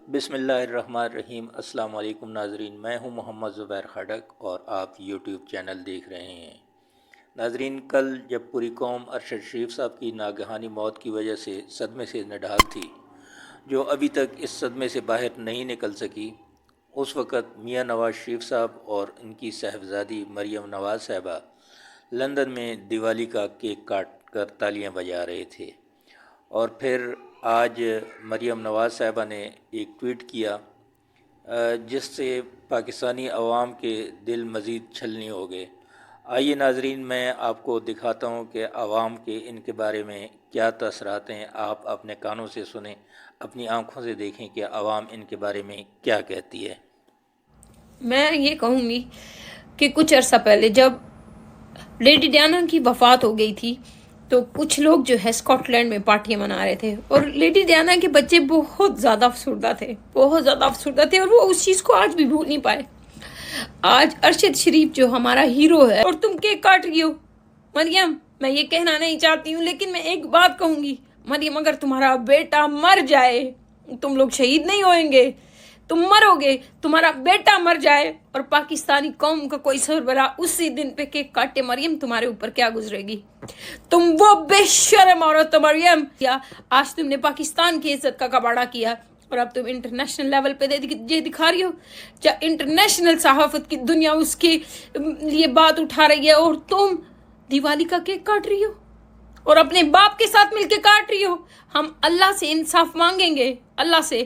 بسم اللہ الرحمن الرحیم۔ السلام علیکم ناظرین، میں ہوں محمد زبیر خٹک اور آپ یوٹیوب چینل دیکھ رہے ہیں۔ ناظرین، کل جب پوری قوم ارشد شریف صاحب کی ناگہانی موت کی وجہ سے صدمے سے نڈال تھی، جو ابھی تک اس صدمے سے باہر نہیں نکل سکی، اس وقت میاں نواز شریف صاحب اور ان کی صاحبزادی مریم نواز صاحبہ لندن میں دیوالی کا کیک کاٹ کر تالیاں بجا رہے تھے، اور پھر آج مریم نواز صاحبہ نے ایک ٹویٹ کیا جس سے پاکستانی عوام کے دل مزید چھلنی ہو گئے۔ آئیے ناظرین، میں آپ کو دکھاتا ہوں کہ عوام کے ان کے بارے میں کیا تاثرات ہیں۔ آپ اپنے کانوں سے سنیں، اپنی آنکھوں سے دیکھیں کہ عوام ان کے بارے میں کیا کہتی ہے۔ میں یہ کہوں گی کہ کچھ عرصہ پہلے جب لیڈی ڈیانا کی وفات ہو گئی تھی تو کچھ لوگ جو ہے اسکاٹ لینڈ میں پارٹیاں منا رہے تھے، اور لیڈی ڈیانا کے بچے بہت زیادہ افسردہ تھے اور وہ اس چیز کو آج بھی بھول نہیں پائے۔ آج ارشد شریف جو ہمارا ہیرو ہے اور تم کیک کاٹ رہی ہو۔ مریم، میں یہ کہنا نہیں چاہتی ہوں لیکن میں ایک بات کہوں گی، مریم اگر تمہارا بیٹا مر جائے، تم لوگ شہید نہیں ہوئیں گے، تم مرو گے، تمہارا بیٹا مر جائے اور پاکستانی قوم کا کوئی سربراہ اسی دن پہ کیک کاٹے، مریم تمہارے اوپر کیا گزرے گی؟ تم وہ بے شرم عورت ہو مریم، کیا آج تم نے پاکستان کی عزت کا کباڑا کیا اور اب تم انٹرنیشنل لیول پہ یہ دکھا رہی ہو؟ کیا انٹرنیشنل صحافت کی دنیا اس کے لیے بات اٹھا رہی ہے اور تم دیوالی کا کیک کاٹ رہی ہو اور اپنے باپ کے ساتھ مل کے کاٹ رہی ہو؟ ہم اللہ سے انصاف مانگیں گے، اللہ سے۔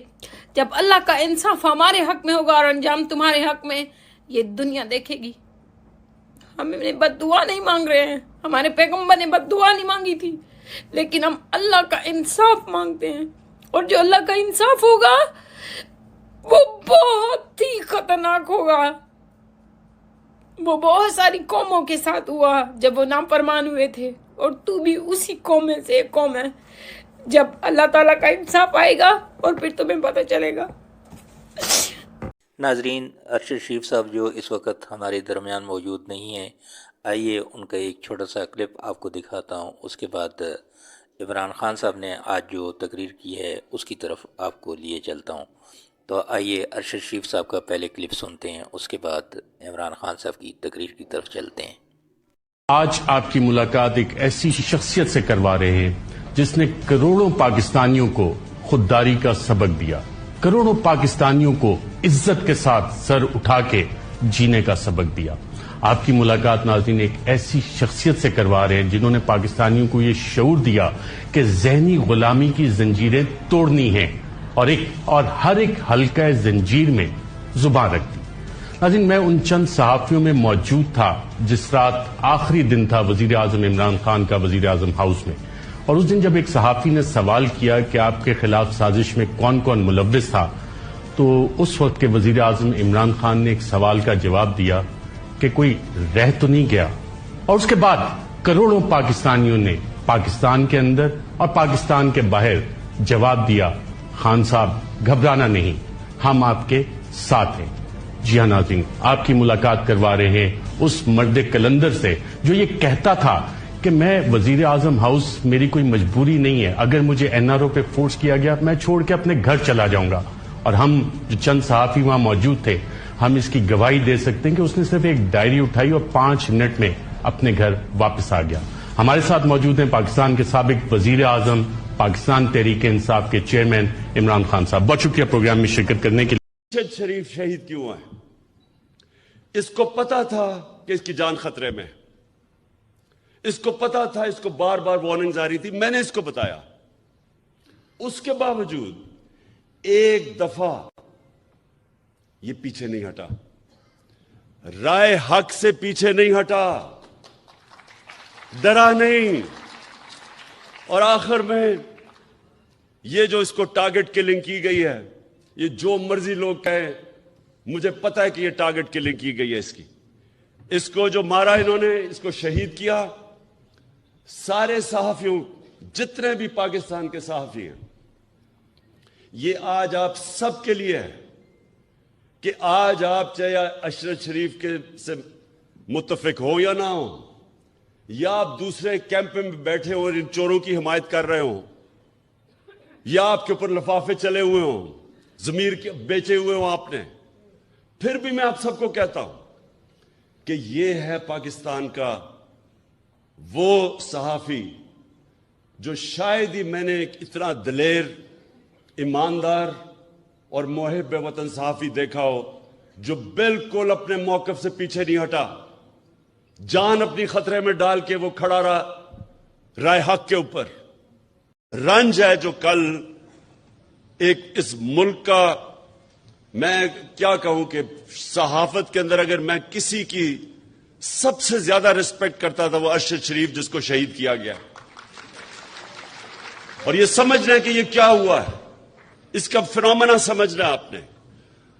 جب اللہ کا انصاف ہمارے حق میں ہوگا اور انجام تمہارے حق میں، یہ دنیا دیکھے گی۔ ہم بد دعا نہیں مانگ رہے ہیں، ہمارے پیغمبر نے بد دعا نہیں مانگی تھی، لیکن ہم اللہ کا انصاف مانگتے ہیں، اور جو اللہ کا انصاف ہوگا وہ بہت ہی خطرناک ہوگا۔ وہ بہت ساری قوموں کے ساتھ ہوا جب وہ نافرمان ہوئے تھے، اور تو بھی اسی قوم میں سے ایک قوم ہے۔ جب اللہ تعالیٰ کا انصاف آئے گا اور پھر تمہیں پتہ چلے گا۔ ناظرین، ارشد شریف صاحب جو اس وقت ہمارے درمیان موجود نہیں ہیں، آئیے ان کا ایک چھوٹا سا کلپ آپ کو دکھاتا ہوں، اس کے بعد عمران خان صاحب نے آج جو تقریر کی ہے اس کی طرف آپ کو لیے چلتا ہوں۔ تو آئیے ارشد شریف صاحب کا پہلے کلپ سنتے ہیں، اس کے بعد عمران خان صاحب کی تقریر کی طرف چلتے ہیں۔ آج آپ کی ملاقات ایک ایسی شخصیت سے کروا رہے ہیں جس نے کروڑوں پاکستانیوں کو خودداری کا سبق دیا، کروڑوں پاکستانیوں کو عزت کے ساتھ سر اٹھا کے جینے کا سبق دیا۔ آپ کی ملاقات ناظرین ایک ایسی شخصیت سے کروا رہے ہیں جنہوں نے پاکستانیوں کو یہ شعور دیا کہ ذہنی غلامی کی زنجیریں توڑنی ہیں اور ہر ایک حلقہ زنجیر میں زبان رکھتی۔ ناظرین، میں ان چند صحافیوں میں موجود تھا جس رات آخری دن تھا وزیر اعظم عمران خان کا وزیر اعظم ہاؤس میں، اور اس دن جب ایک صحافی نے سوال کیا کہ آپ کے خلاف سازش میں کون کون ملوث تھا، تو اس وقت کے وزیر اعظم عمران خان نے ایک سوال کا جواب دیا کہ کوئی رہ تو نہیں گیا، اور اس کے بعد کروڑوں پاکستانیوں نے پاکستان کے اندر اور پاکستان کے باہر جواب دیا، خان صاحب گھبرانا نہیں، ہم آپ کے ساتھ ہیں۔ جی ہاں ناظرین، آپ کی ملاقات کروا رہے ہیں اس مرد کلندر سے جو یہ کہتا تھا کہ میں وزیر اعظم ہاؤس میری کوئی مجبوری نہیں ہے، اگر مجھے این آر او پہ فورس کیا گیا میں چھوڑ کے اپنے گھر چلا جاؤں گا، اور ہم جو چند صحافی وہاں موجود تھے ہم اس کی گواہی دے سکتے ہیں کہ اس نے صرف ایک ڈائری اٹھائی اور 5 منٹ میں اپنے گھر واپس آ گیا۔ ہمارے ساتھ موجود ہیں پاکستان کے سابق وزیر اعظم، پاکستان تحریک انصاف کے چیئرمین عمران خان صاحب۔ بہت شکریہ پروگرام میں شرکت کرنے کے لیے۔ ارشد شریف شہید کیوں ہے؟ اس کو پتا تھا کہ اس کی جان خطرے میں، اس کو پتا تھا، اس کو بار بار وارننگز آ رہی تھی، میں نے اس کو بتایا، اس کے باوجود ایک دفعہ یہ پیچھے نہیں ہٹا، رائے حق سے پیچھے نہیں ہٹا، ڈرا نہیں۔ اور آخر میں یہ جو اس کو ٹارگٹ کلنگ کی گئی ہے، یہ جو مرضی لوگ کہیں، مجھے پتا ہے کہ یہ ٹارگٹ کلنگ کی گئی ہے اس کو جو مارا انہوں نے، اس کو شہید کیا، سارے صحافیوں، جتنے بھی پاکستان کے صحافی ہیں، یہ آج آپ سب کے لیے ہے کہ آج آپ چاہے ارشد شریف کے سے متفق ہو یا نہ ہو، یا آپ دوسرے کیمپ میں بیٹھے ہو اور ان چوروں کی حمایت کر رہے ہوں، یا آپ کے اوپر لفافے چلے ہوئے ہوں، ضمیر کے بیچے ہوئے ہوں آپ نے. پھر بھی میں آپ سب کو کہتا ہوں کہ یہ ہے پاکستان کا وہ صحافی جو شاید ہی میں نے اتنا دلیر، ایماندار اور محب وطن صحافی دیکھا ہو جو بالکل اپنے موقف سے پیچھے نہیں ہٹا، جان اپنی خطرے میں ڈال کے وہ کھڑا رہا رائے حق کے اوپر. رنج ہے جو کل ایک اس ملک کا، میں کیا کہوں کہ صحافت کے اندر اگر میں کسی کی سب سے زیادہ رسپیکٹ کرتا تھا وہ ارشد شریف، جس کو شہید کیا گیا. اور یہ سمجھنا ہے کہ یہ کیا ہوا ہے، اس کا فنومنا سمجھنا ہے آپ نے.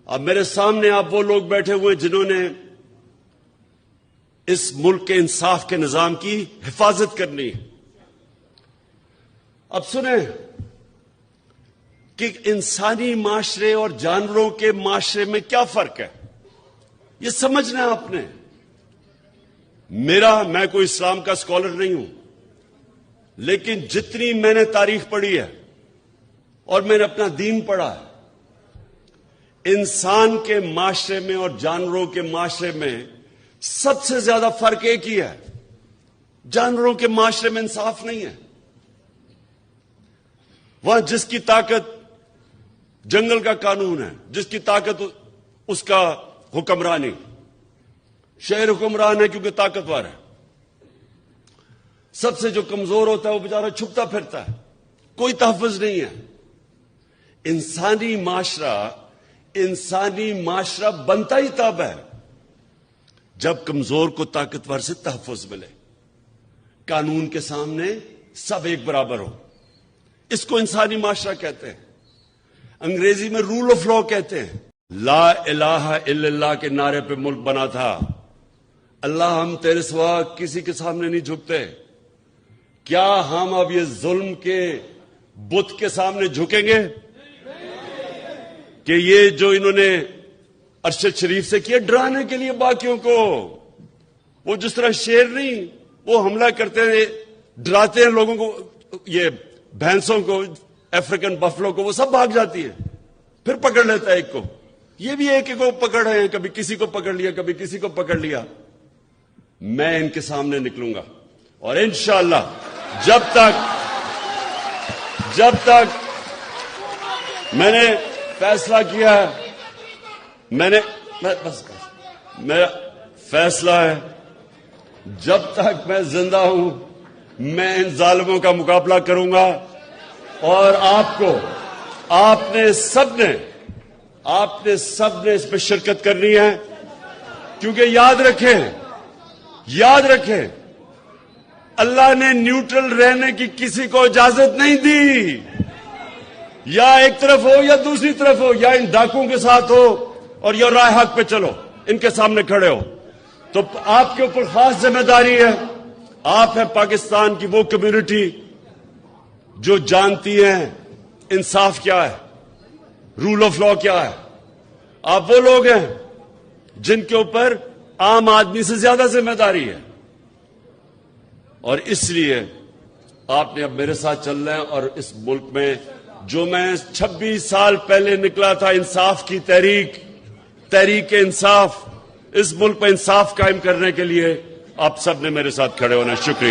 اب میرے سامنے آپ وہ لوگ بیٹھے ہوئے ہیں جنہوں نے اس ملک کے انصاف کے نظام کی حفاظت کرنی ہے. اب سنیں کہ انسانی معاشرے اور جانوروں کے معاشرے میں کیا فرق ہے، یہ سمجھنا ہے آپ نے. میں کوئی اسلام کا اسکالر نہیں ہوں، لیکن جتنی میں نے تاریخ پڑھی ہے اور میں نے اپنا دین پڑھا ہے، انسان کے معاشرے میں اور جانوروں کے معاشرے میں سب سے زیادہ فرق ایک ہی ہے، جانوروں کے معاشرے میں انصاف نہیں ہے. وہاں جس کی طاقت جنگل کا قانون ہے، جس کی طاقت اس کا حکمرانی، شہر حکمران ہے کیونکہ طاقتور ہے. سب سے جو کمزور ہوتا ہے وہ بیچارہ چھپتا پھرتا ہے، کوئی تحفظ نہیں ہے. انسانی معاشرہ بنتا ہی تب ہے جب کمزور کو طاقتور سے تحفظ ملے، قانون کے سامنے سب ایک برابر ہو. اس کو انسانی معاشرہ کہتے ہیں. انگریزی میں رول آف لا کہتے ہیں. لا الہ الا اللہ کے نعرے پہ ملک بنا تھا. اللہ ہم تیرے سوا کسی کے سامنے نہیں جھکتے. کیا ہم اب یہ ظلم کے بت کے سامنے جھکیں گے کہ یہ جو انہوں نے ارشد شریف سے کیا ڈرانے کے لیے باقیوں کو؟ وہ جس طرح شیر نہیں، وہ حملہ کرتے ہیں، ڈراتے ہیں لوگوں کو، یہ بھینسوں کو، افریقن بفلو کو، وہ سب بھاگ جاتی ہے، پھر پکڑ لیتا ہے ایک کو. یہ بھی ایک کو پکڑ رہے ہیں، کبھی کسی کو پکڑ لیا، کبھی کسی کو پکڑ لیا. میں ان کے سامنے نکلوں گا اور انشاءاللہ جب تک میں نے فیصلہ کیا ہے، میرا فیصلہ ہے، جب تک میں زندہ ہوں میں ان ظالموں کا مقابلہ کروں گا. اور آپ نے سب نے اس پہ شرکت کرنی ہے، کیونکہ یاد رکھیں اللہ نے نیوٹرل رہنے کی کسی کو اجازت نہیں دی. یا ایک طرف ہو یا دوسری طرف ہو، یا ان ڈاکوؤں کے ساتھ ہو اور یا راہ حق پہ چلو، ان کے سامنے کھڑے ہو. تو آپ کے اوپر خاص ذمہ داری ہے. آپ ہیں پاکستان کی وہ کمیونٹی جو جانتی ہیں انصاف کیا ہے، رول آف لا کیا ہے. آپ وہ لوگ ہیں جن کے اوپر عام آدمی سے زیادہ ذمہ داری ہے. اور اس لیے آپ نے اب میرے ساتھ چلنا ہے. اور اس ملک میں جو میں 26 سال پہلے نکلا تھا، انصاف کی تحریک انصاف، اس ملک میں انصاف قائم کرنے کے لیے آپ سب نے میرے ساتھ کھڑے ہونا. شکریہ.